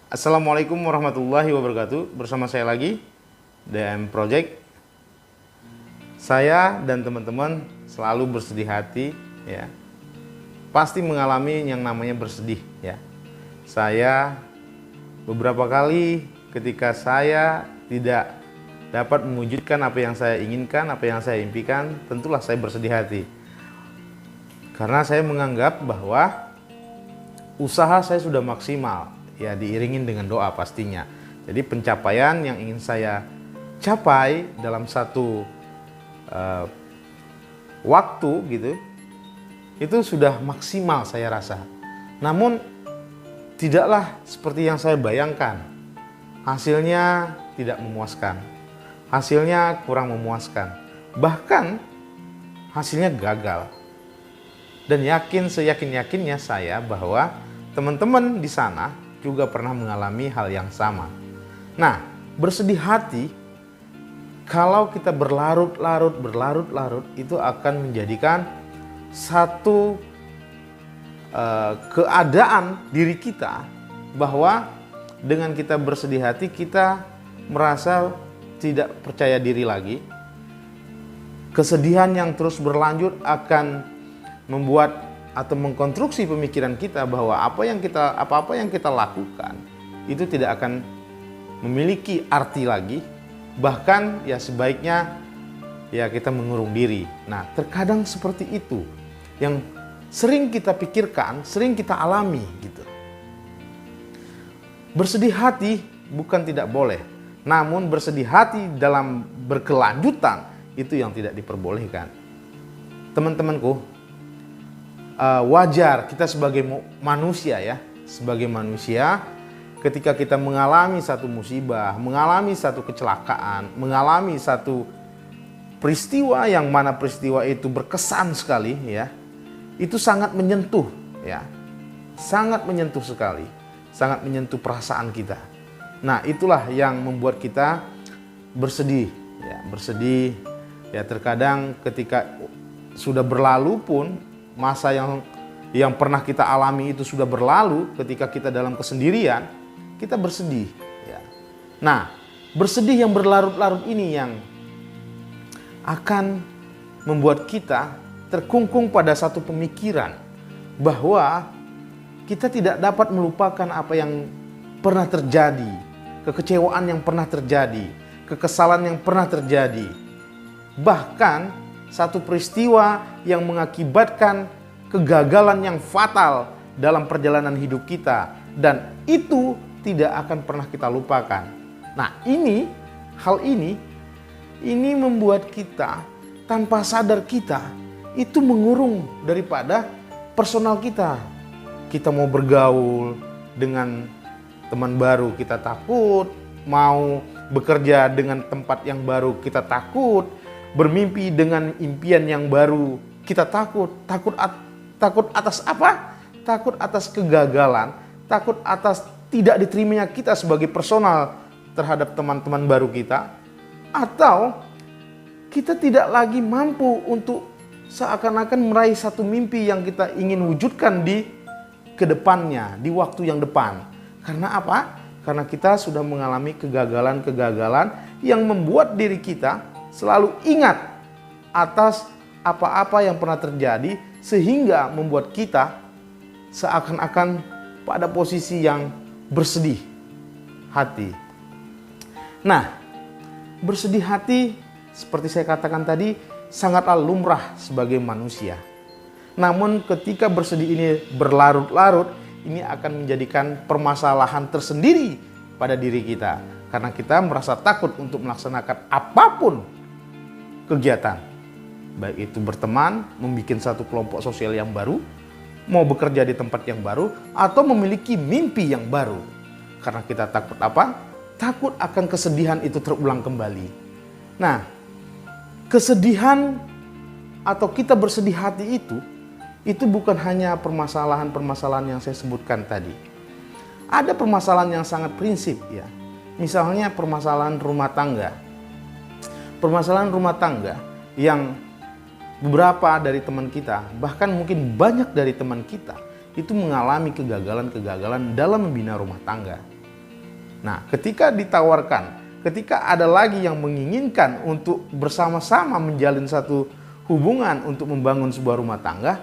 Assalamualaikum warahmatullahi wabarakatuh. Bersama saya lagi DM Project. Saya dan teman-teman selalu bersedih hati ya. Pasti mengalami yang namanya bersedih ya. Saya beberapa kali ketika saya tidak dapat mewujudkan apa yang saya inginkan, apa yang saya impikan, tentulah saya bersedih hati. Karena saya menganggap bahwa usaha saya sudah maksimal, ya diiringin dengan doa pastinya. Jadi pencapaian yang ingin saya capai dalam satu waktu gitu, itu sudah maksimal saya rasa. Namun tidaklah seperti yang saya bayangkan. Hasilnya tidak memuaskan. Hasilnya kurang memuaskan. Bahkan hasilnya gagal. Dan seyakin-yakinnya saya bahwa teman-teman di sana juga pernah mengalami hal yang sama. Nah, bersedih hati kalau kita berlarut-larut itu akan menjadikan satu keadaan diri kita bahwa dengan kita bersedih hati kita merasa tidak percaya diri lagi. Kesedihan yang terus berlanjut akan membuat atau mengkonstruksi pemikiran kita bahwa apa-apa yang kita lakukan itu tidak akan memiliki arti lagi, bahkan ya sebaiknya ya kita mengurung diri. Nah, terkadang seperti itu yang sering kita pikirkan, sering kita alami gitu. Bersedih hati bukan tidak boleh, namun bersedih hati dalam berkelanjutan itu yang tidak diperbolehkan. Teman-temanku, wajar kita sebagai manusia ya, sebagai manusia ketika kita mengalami satu musibah, mengalami satu kecelakaan, mengalami satu peristiwa yang mana peristiwa itu berkesan sekali ya, itu sangat menyentuh ya, sangat menyentuh sekali, sangat menyentuh perasaan kita. Nah, itulah yang membuat kita bersedih ya, terkadang ketika sudah berlalu pun masa yang pernah kita alami itu sudah berlalu, ketika kita dalam kesendirian, kita bersedih. Ya. Nah, bersedih yang berlarut-larut ini yang akan membuat kita terkungkung pada satu pemikiran bahwa kita tidak dapat melupakan apa yang pernah terjadi, kekecewaan yang pernah terjadi, kekesalan yang pernah terjadi. Bahkan satu peristiwa yang mengakibatkan kegagalan yang fatal dalam perjalanan hidup kita, dan itu tidak akan pernah kita lupakan. Nah, hal ini membuat kita tanpa sadar kita itu mengurung daripada personal kita. Kita mau bergaul dengan teman baru, kita takut. Mau bekerja dengan tempat yang baru, kita takut. Bermimpi dengan impian yang baru, kita takut atas apa? Takut atas kegagalan, takut atas tidak diterimanya kita sebagai personal terhadap teman-teman baru kita, atau kita tidak lagi mampu untuk seakan-akan meraih satu mimpi yang kita ingin wujudkan di kedepannya, di waktu yang depan. Karena apa? Karena kita sudah mengalami kegagalan-kegagalan yang membuat diri kita selalu ingat atas apa-apa yang pernah terjadi, sehingga membuat kita seakan-akan pada posisi yang bersedih hati. Nah, bersedih hati seperti saya katakan tadi sangatlah lumrah sebagai manusia. Namun ketika bersedih ini berlarut-larut, ini akan menjadikan permasalahan tersendiri pada diri kita. Karena kita merasa takut untuk melaksanakan apapun kegiatan, baik itu berteman, membuat satu kelompok sosial yang baru, mau bekerja di tempat yang baru, atau memiliki mimpi yang baru. Karena kita takut apa? Takut akan kesedihan itu terulang kembali. Nah, kesedihan atau kita bersedih hati itu bukan hanya permasalahan-permasalahan yang saya sebutkan tadi. Ada permasalahan yang sangat prinsip ya. Misalnya permasalahan rumah tangga. Permasalahan rumah tangga yang beberapa dari teman kita, bahkan mungkin banyak dari teman kita, itu mengalami kegagalan-kegagalan dalam membina rumah tangga. Nah, ketika ditawarkan, ketika ada lagi yang menginginkan untuk bersama-sama menjalin satu hubungan untuk membangun sebuah rumah tangga,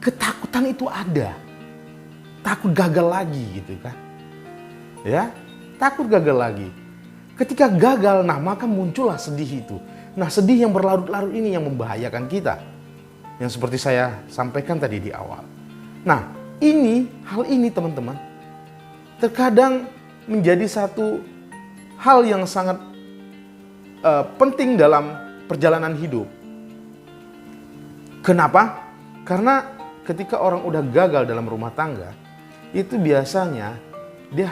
ketakutan itu ada. Takut gagal lagi gitu kan. Ya, takut gagal lagi. Ketika gagal, nah maka muncullah sedih itu. Nah, sedih yang berlarut-larut ini yang membahayakan kita. Yang seperti saya sampaikan tadi di awal. Nah, hal ini teman-teman, terkadang menjadi satu hal yang sangat penting dalam perjalanan hidup. Kenapa? Karena ketika orang udah gagal dalam rumah tangga, itu biasanya dia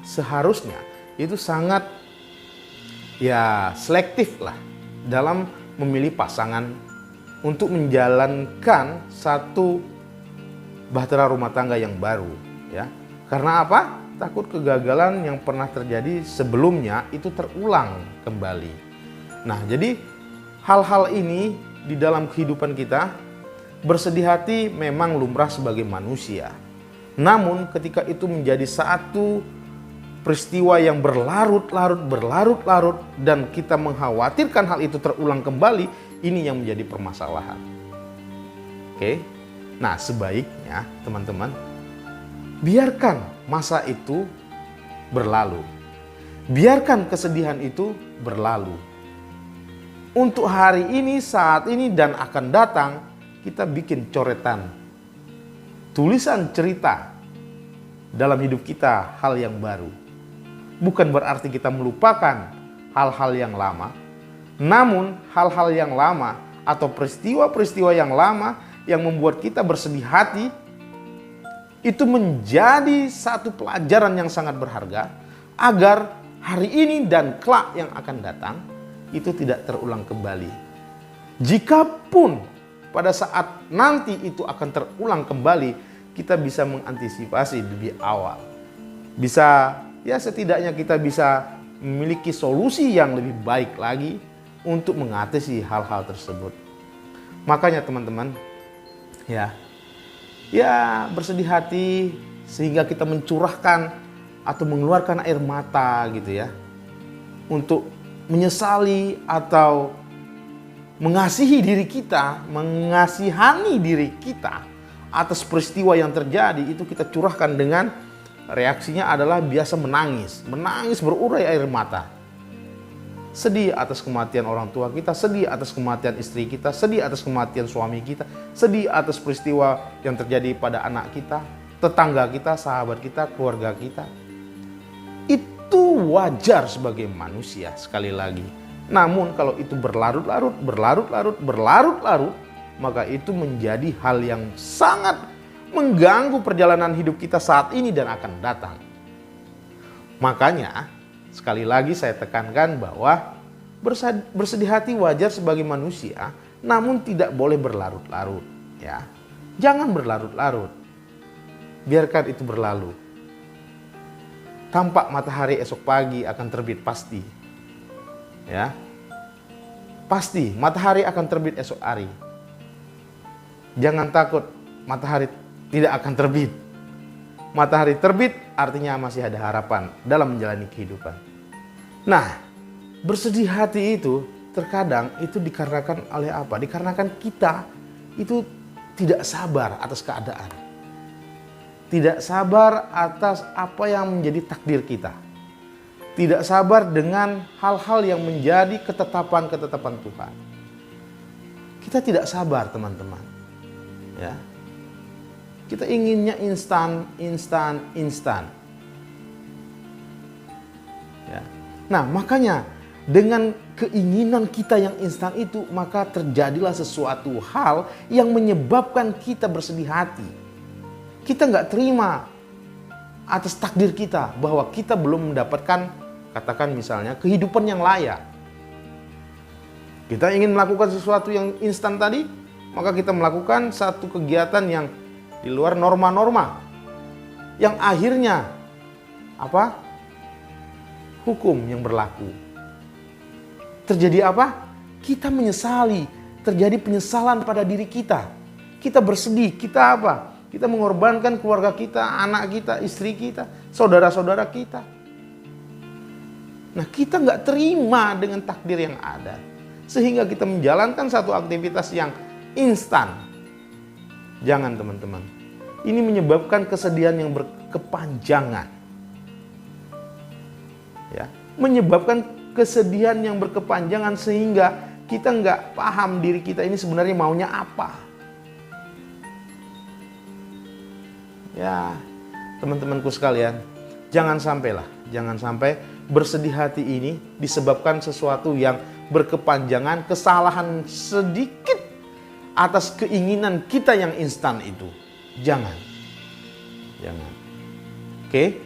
seharusnya itu sangat selektif lah dalam memilih pasangan untuk menjalankan satu bahtera rumah tangga yang baru, ya. Karena apa? Takut kegagalan yang pernah terjadi sebelumnya itu terulang kembali. Nah, jadi hal-hal ini di dalam kehidupan kita, bersedih hati memang lumrah sebagai manusia. Namun ketika itu menjadi satu peristiwa yang berlarut-larut dan kita mengkhawatirkan hal itu terulang kembali, ini yang menjadi permasalahan. Oke. Nah, sebaiknya teman-teman, biarkan masa itu berlalu. Biarkan kesedihan itu berlalu. Untuk hari ini, saat ini, dan akan datang, kita bikin coretan, tulisan cerita dalam hidup kita, hal yang baru. Bukan berarti kita melupakan hal-hal yang lama, namun hal-hal yang lama atau peristiwa-peristiwa yang lama yang membuat kita bersedih hati, itu menjadi satu pelajaran yang sangat berharga agar hari ini dan kelak yang akan datang itu tidak terulang kembali. Jikapun pada saat nanti itu akan terulang kembali, kita bisa mengantisipasi lebih awal. Bisa, setidaknya kita bisa memiliki solusi yang lebih baik lagi untuk mengatasi hal-hal tersebut. Makanya teman-teman, bersedih hati sehingga kita mencurahkan atau mengeluarkan air mata gitu ya, untuk menyesali atau mengasihi diri kita, mengasihani diri kita atas peristiwa yang terjadi. Itu kita curahkan dengan reaksinya adalah biasa menangis berurai air mata. Sedih atas kematian orang tua kita, sedih atas kematian istri kita, sedih atas kematian suami kita, sedih atas peristiwa yang terjadi pada anak kita, tetangga kita, sahabat kita, keluarga kita. Itu wajar sebagai manusia, sekali lagi. Namun kalau itu berlarut-larut, maka itu menjadi hal yang sangat mengganggu perjalanan hidup kita saat ini dan akan datang. Makanya sekali lagi saya tekankan bahwa bersedih hati wajar sebagai manusia, namun tidak boleh berlarut-larut, ya. Jangan berlarut-larut. Biarkan itu berlalu. Tampak matahari esok pagi akan terbit pasti. Ya. Pasti matahari akan terbit esok hari. Jangan takut matahari tidak akan terbit. Matahari terbit artinya masih ada harapan dalam menjalani kehidupan. Nah, bersedih hati itu terkadang itu dikarenakan oleh apa? Dikarenakan kita itu tidak sabar atas keadaan. Tidak sabar atas apa yang menjadi takdir kita. Tidak sabar dengan hal-hal yang menjadi ketetapan-ketetapan Tuhan. Kita tidak sabar, teman-teman. Ya. Kita inginnya instan. Ya. Nah, makanya dengan keinginan kita yang instan itu, maka terjadilah sesuatu hal yang menyebabkan kita bersedih hati. Kita nggak terima atas takdir kita bahwa kita belum mendapatkan, katakan misalnya, kehidupan yang layak. Kita ingin melakukan sesuatu yang instan tadi, maka kita melakukan satu kegiatan yang di luar norma-norma, yang akhirnya apa? Hukum yang berlaku. Terjadi apa? Kita menyesali, terjadi penyesalan pada diri kita. Kita bersedih, kita apa? Kita mengorbankan keluarga kita, anak kita, istri kita, saudara-saudara kita. Nah, kita nggak terima dengan takdir yang ada. Sehingga kita menjalankan satu aktivitas yang instan. Jangan teman-teman. Ini menyebabkan kesedihan yang berkepanjangan. Ya, menyebabkan kesedihan yang berkepanjangan sehingga kita nggak paham diri kita ini sebenarnya maunya apa. Ya, teman-temanku sekalian, jangan sampai bersedih hati ini disebabkan sesuatu yang berkepanjangan, kesalahan sedikit atas keinginan kita yang instan itu. Jangan. Oke?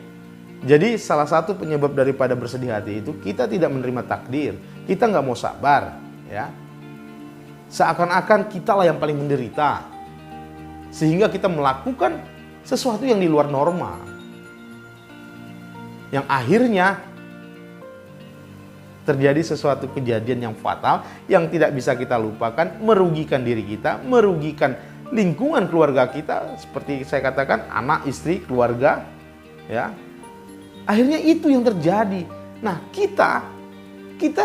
Jadi salah satu penyebab daripada bersedih hati itu kita tidak menerima takdir, kita nggak mau sabar, ya. Seakan-akan kitalah yang paling menderita, sehingga kita melakukan sesuatu yang di luar normal, yang akhirnya terjadi sesuatu kejadian yang fatal yang tidak bisa kita lupakan, merugikan diri kita, merugikan lingkungan keluarga kita, seperti saya katakan anak, istri, keluarga, ya. Akhirnya itu yang terjadi. Nah, kita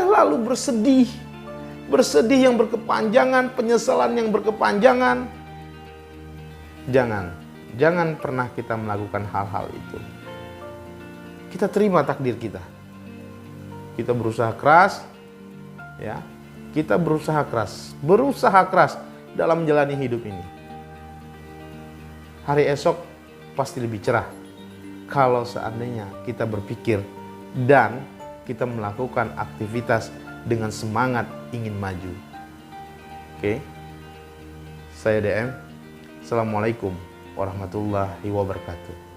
lalu bersedih yang berkepanjangan, penyesalan yang berkepanjangan. Jangan pernah kita melakukan hal-hal itu. Kita terima takdir kita. Kita berusaha keras, ya. Kita berusaha keras dalam menjalani hidup ini. Hari esok pasti lebih cerah kalau seandainya kita berpikir dan kita melakukan aktivitas dengan semangat ingin maju. Oke. Saya DM. Assalamualaikum warahmatullahi wabarakatuh.